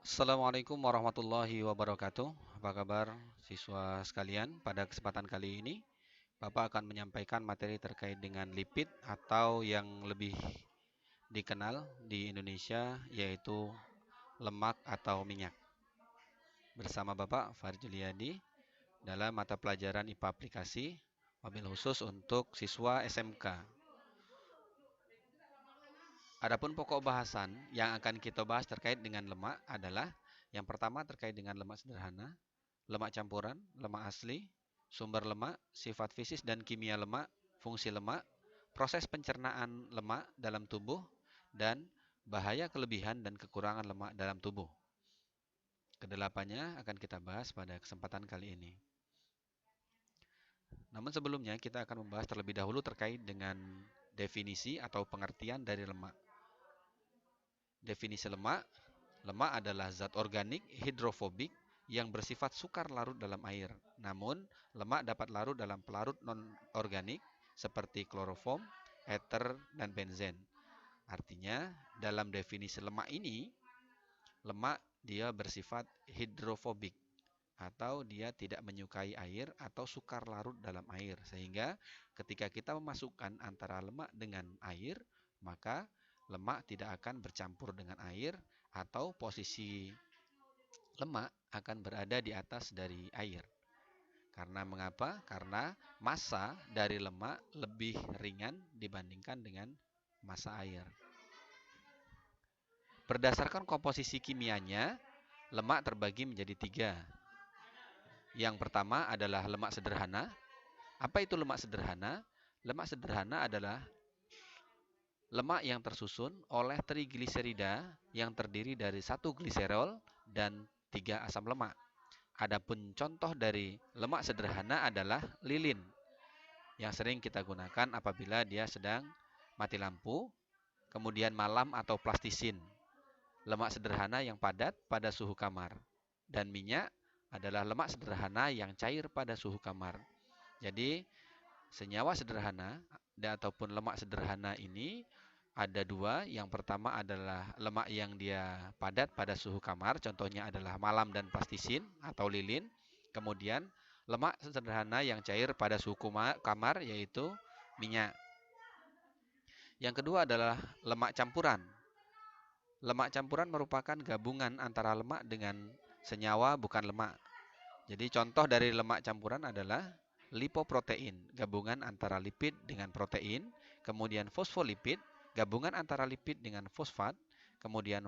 Assalamualaikum warahmatullahi wabarakatuh. Apa kabar siswa sekalian? Pada kesempatan kali ini, Bapak akan menyampaikan materi terkait dengan lipid atau yang lebih dikenal di Indonesia yaitu lemak atau minyak. Bersama Bapak Farid Juliadi dalam mata pelajaran IPA aplikasi, wabil khusus untuk siswa SMK. Adapun pokok bahasan yang akan kita bahas terkait dengan lemak adalah yang pertama terkait dengan lemak sederhana, lemak campuran, lemak asli, sumber lemak, sifat fisik dan kimia lemak, fungsi lemak, proses pencernaan lemak dalam tubuh, dan bahaya kelebihan dan kekurangan lemak dalam tubuh. Kedelapannya akan kita bahas pada kesempatan kali ini. Namun sebelumnya kita akan membahas terlebih dahulu terkait dengan definisi atau pengertian dari lemak. Definisi lemak, lemak adalah zat organik hidrofobik yang bersifat sukar larut dalam air. Namun, lemak dapat larut dalam pelarut non-organik seperti kloroform, ether, dan benzen. Artinya, dalam definisi lemak ini, lemak dia bersifat hidrofobik atau dia tidak menyukai air atau sukar larut dalam air. Sehingga ketika kita memasukkan antara lemak dengan air, maka lemak tidak akan bercampur dengan air atau posisi lemak akan berada di atas dari air. Karena mengapa? Karena massa dari lemak lebih ringan dibandingkan dengan massa air. Berdasarkan komposisi kimianya, lemak terbagi menjadi tiga. Yang pertama adalah lemak sederhana. Apa itu lemak sederhana? Lemak sederhana adalah lemak yang tersusun oleh trigliserida yang terdiri dari satu gliserol dan tiga asam lemak. Adapun contoh dari lemak sederhana adalah lilin yang sering kita gunakan apabila dia sedang mati lampu, kemudian malam atau plastisin. Lemak sederhana yang padat pada suhu kamar. Dan minyak adalah lemak sederhana yang cair pada suhu kamar. Jadi, senyawa sederhana ataupun lemak sederhana ini ada dua. Yang pertama adalah lemak yang dia padat pada suhu kamar, contohnya adalah malam dan plastisin atau lilin. Kemudian lemak sederhana yang cair pada suhu kamar yaitu minyak. Yang kedua adalah lemak campuran. Lemak campuran merupakan gabungan antara lemak dengan senyawa bukan lemak. Jadi contoh dari lemak campuran adalah lipoprotein, gabungan antara lipid dengan protein, kemudian fosfolipid, gabungan antara lipid dengan fosfat, kemudian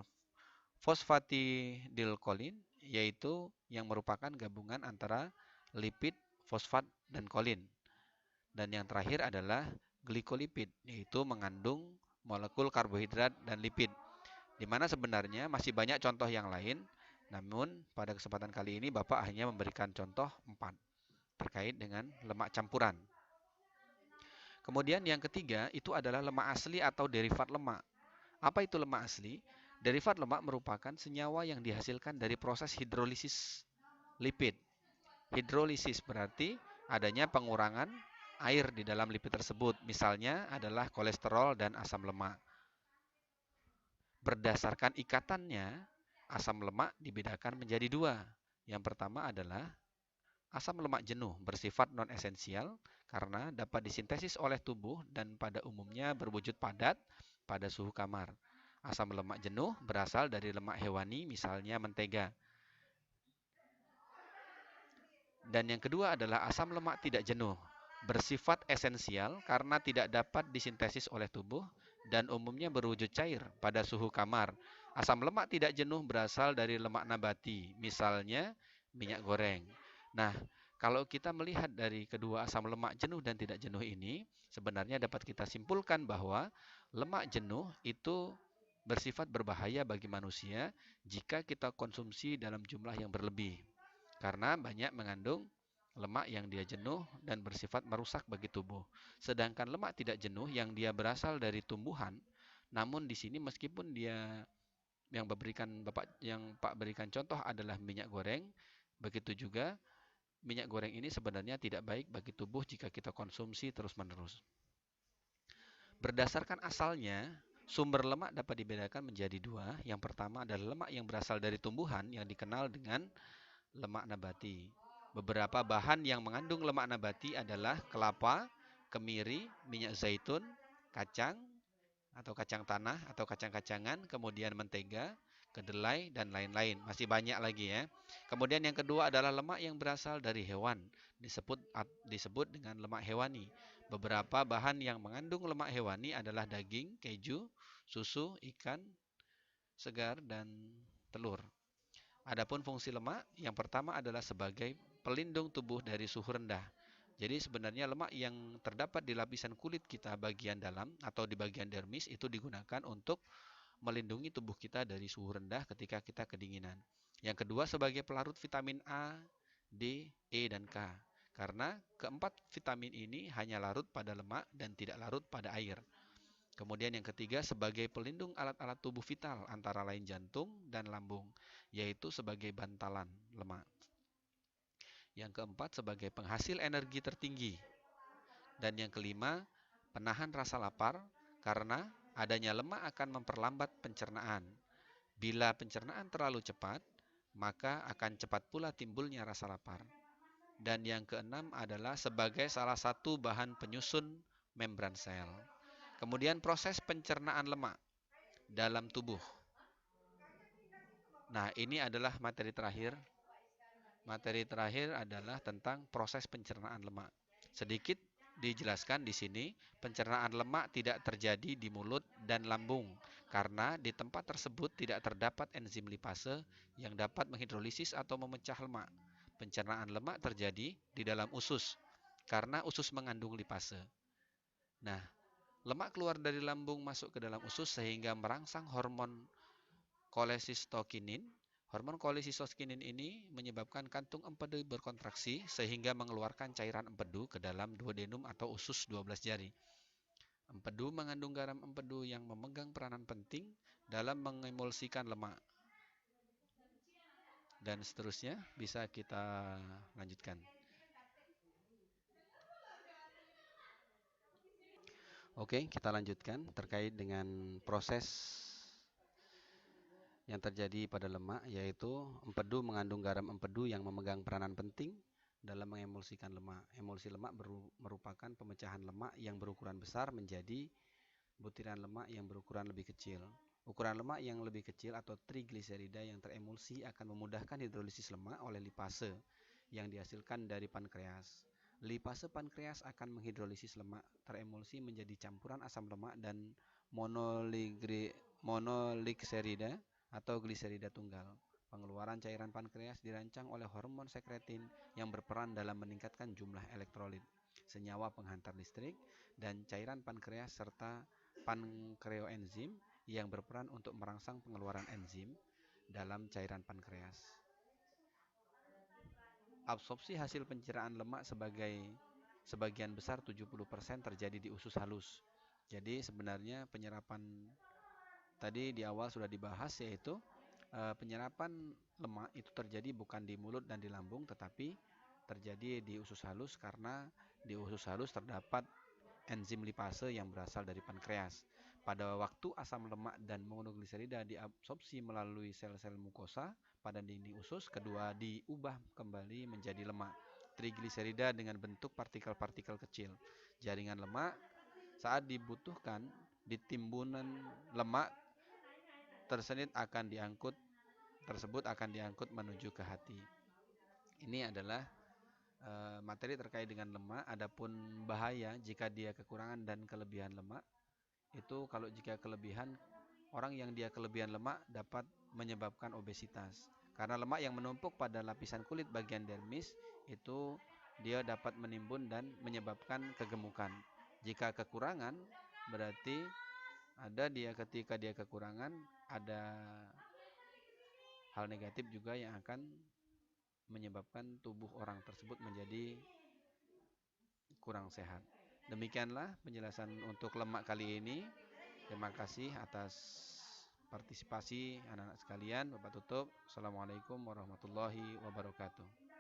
fosfatidilkolin, yaitu yang merupakan gabungan antara lipid, fosfat, dan kolin. Dan yang terakhir adalah glikolipid, yaitu mengandung molekul karbohidrat dan lipid. Di mana sebenarnya masih banyak contoh yang lain, namun pada kesempatan kali ini Bapak hanya memberikan contoh 4 terkait dengan lemak campuran. Kemudian yang ketiga itu adalah lemak asli atau derivat lemak. Apa itu lemak asli? Derivat lemak merupakan senyawa yang dihasilkan dari proses hidrolisis lipid. Hidrolisis berarti adanya pengurangan air di dalam lipid tersebut. Misalnya adalah kolesterol dan asam lemak. Berdasarkan ikatannya, asam lemak dibedakan menjadi dua. Yang pertama adalah asam lemak jenuh bersifat non-esensial karena dapat disintesis oleh tubuh dan pada umumnya berwujud padat pada suhu kamar. Asam lemak jenuh berasal dari lemak hewani, misalnya mentega. Dan yang kedua adalah asam lemak tidak jenuh, bersifat esensial karena tidak dapat disintesis oleh tubuh dan umumnya berwujud cair pada suhu kamar. Asam lemak tidak jenuh berasal dari lemak nabati, misalnya minyak goreng. Nah, kalau kita melihat dari kedua asam lemak jenuh dan tidak jenuh ini, sebenarnya dapat kita simpulkan bahwa lemak jenuh itu bersifat berbahaya bagi manusia jika kita konsumsi dalam jumlah yang berlebih. Karena banyak mengandung lemak yang dia jenuh dan bersifat merusak bagi tubuh. Sedangkan lemak tidak jenuh yang dia berasal dari tumbuhan, namun di sini meskipun dia yang Pak berikan contoh adalah minyak goreng, begitu juga minyak goreng ini sebenarnya tidak baik bagi tubuh jika kita konsumsi terus-menerus. Berdasarkan asalnya, Sumber lemak dapat dibedakan menjadi dua. Yang pertama adalah lemak yang berasal dari tumbuhan yang dikenal dengan lemak nabati. Beberapa bahan yang mengandung lemak nabati adalah kelapa, kemiri, minyak zaitun, kacang atau kacang tanah atau kacang-kacangan, kemudian mentega, kedelai, dan lain-lain. Masih banyak lagi ya. Kemudian yang kedua adalah lemak yang berasal dari hewan, disebut dengan lemak hewani. Beberapa bahan yang mengandung lemak hewani adalah daging, keju, susu, ikan, segar, dan telur. Adapun fungsi lemak, yang pertama adalah sebagai pelindung tubuh dari suhu rendah. Jadi sebenarnya lemak yang terdapat di lapisan kulit kita bagian dalam atau di bagian dermis itu digunakan untuk melindungi tubuh kita dari suhu rendah ketika kita kedinginan. Yang kedua sebagai pelarut vitamin A, D, E, dan K. Karena keempat vitamin ini hanya larut pada lemak dan tidak larut pada air. Kemudian yang ketiga sebagai pelindung alat-alat tubuh vital antara lain jantung dan lambung, yaitu sebagai bantalan lemak. Yang keempat sebagai penghasil energi tertinggi. Dan yang kelima, penahan rasa lapar karena adanya lemak akan memperlambat pencernaan. Bila pencernaan terlalu cepat, maka akan cepat pula timbulnya rasa lapar. Dan yang keenam adalah sebagai salah satu bahan penyusun membran sel. Kemudian proses pencernaan lemak dalam tubuh. Nah, ini adalah materi terakhir. Materi terakhir adalah tentang proses pencernaan lemak. Sedikit dijelaskan di sini, pencernaan lemak tidak terjadi di mulut dan lambung karena di tempat tersebut tidak terdapat enzim lipase yang dapat menghidrolisis atau memecah lemak. Pencernaan lemak terjadi di dalam usus karena usus mengandung lipase. Nah, lemak keluar dari lambung masuk ke dalam usus sehingga merangsang hormon kolesistokinin. Hormon kolesistokinin ini menyebabkan kantung empedu berkontraksi sehingga mengeluarkan cairan empedu ke dalam duodenum atau usus 12 jari. Empedu mengandung garam empedu yang memegang peranan penting dalam mengemulsikan lemak. Dan seterusnya bisa kita lanjutkan. Oke, kita lanjutkan terkait dengan proses yang terjadi pada lemak, yaitu empedu mengandung garam empedu yang memegang peranan penting dalam mengemulsikan lemak. Emulsi lemak merupakan pemecahan lemak yang berukuran besar menjadi butiran lemak yang berukuran lebih kecil. Ukuran lemak yang lebih kecil atau trigliserida yang teremulsi akan memudahkan hidrolisis lemak oleh lipase yang dihasilkan dari pankreas. Lipase pankreas akan menghidrolisis lemak teremulsi menjadi campuran asam lemak dan monogliserida atau gliserida tunggal. Pengeluaran cairan pankreas dirancang oleh hormon sekretin yang berperan dalam meningkatkan jumlah elektrolit, senyawa penghantar listrik, dan cairan pankreas serta pankreoenzim yang berperan untuk merangsang pengeluaran enzim dalam cairan pankreas. Absorpsi hasil pencernaan lemak sebagian besar 70% terjadi di usus halus. Jadi sebenarnya penyerapan tadi di awal sudah dibahas, yaitu penyerapan lemak itu terjadi bukan di mulut dan di lambung, tetapi terjadi di usus halus karena di usus halus terdapat enzim lipase yang berasal dari pankreas. Pada waktu asam lemak dan monogliserida diabsorpsi melalui sel-sel mukosa pada dinding usus, kedua diubah kembali menjadi lemak trigliserida dengan bentuk partikel-partikel kecil. Jaringan lemak saat dibutuhkan di timbunan lemak tersebut akan diangkut menuju ke hati. Ini adalah materi terkait dengan lemak. Adapun bahaya jika dia kekurangan dan kelebihan lemak, itu kalau jika kelebihan, orang yang dia kelebihan lemak dapat menyebabkan obesitas. Karena lemak yang menumpuk pada lapisan kulit bagian dermis itu dia dapat menimbun dan menyebabkan kegemukan. Jika kekurangan, berarti ketika dia kekurangan, ada hal negatif juga yang akan menyebabkan tubuh orang tersebut menjadi kurang sehat. Demikianlah penjelasan untuk lemak kali ini. Terima kasih atas partisipasi anak-anak sekalian. Bapak tutup. Assalamualaikum warahmatullahi wabarakatuh.